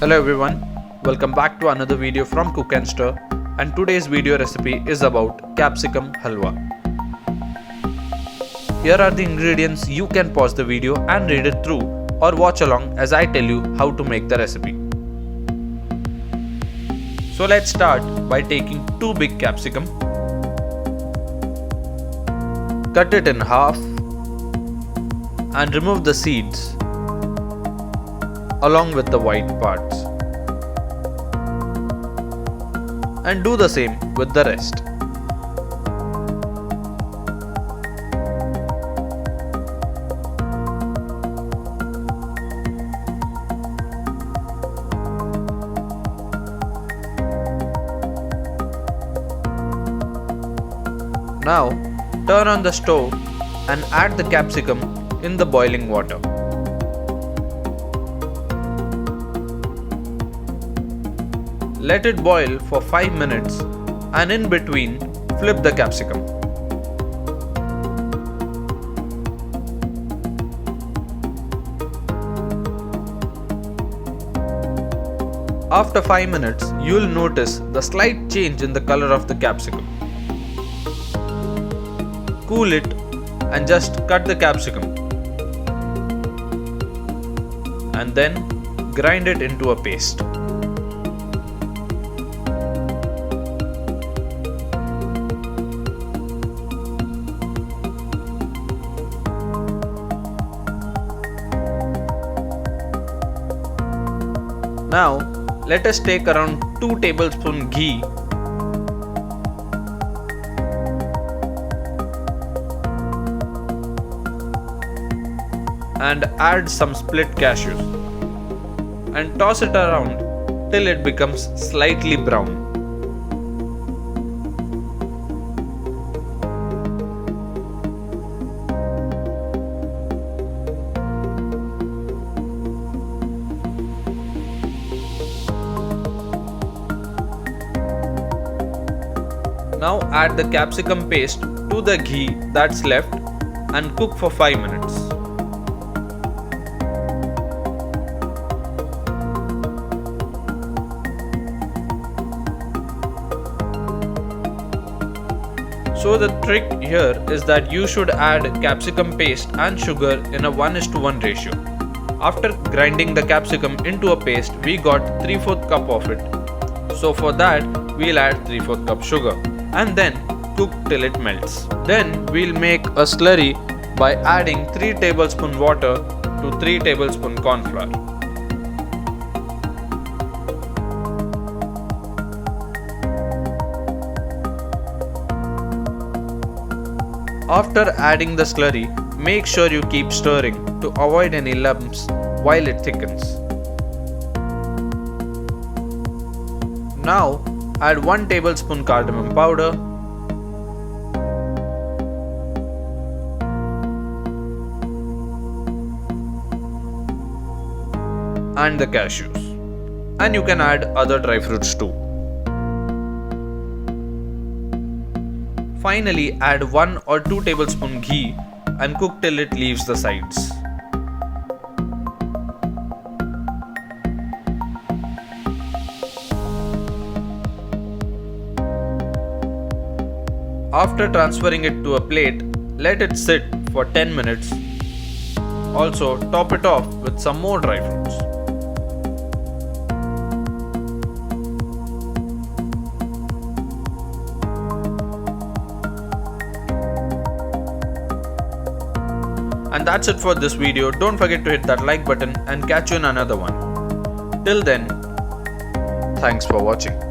Hello everyone, welcome back to another video from Cook and Stir, and today's video recipe is about Capsicum Halwa. Here are the ingredients. You can pause the video and read it through or watch along as I tell you how to make the recipe. So let's start by taking 2 big capsicum, cut it in half and remove the seeds along with the white parts, and do the same with the rest. Now turn on the stove and add the capsicum in the boiling water. Let it boil for 5 minutes and in between flip the capsicum. After 5 minutes, you will notice the slight change in the color of the capsicum. Cool it and just cut the capsicum and then grind it into a paste. Now let us take around 2 tablespoons ghee and add some split cashews and toss it around till it becomes slightly brown. Now add the capsicum paste to the ghee that's left and cook for 5 minutes. So the trick here is that you should add capsicum paste and sugar in a 1:1 ratio. After grinding the capsicum into a paste, we got 3/4 cup of it. So for that, we'll add 3/4 cup sugar and then cook till it melts. Then we'll make a slurry by adding 3 tablespoon water to 3 tablespoon corn flour. After adding the slurry, make sure you keep stirring to avoid any lumps while it thickens. Now add 1 tablespoon cardamom powder, and the cashews, and you can add other dry fruits too. Finally add 1 or 2 tablespoon ghee and cook till it leaves the sides. After transferring it to a plate, let it sit for 10 minutes. Also top it off with some more dry fruits. And that's it for this video. Don't forget to hit that like button and catch you in another one. Till then, thanks for watching.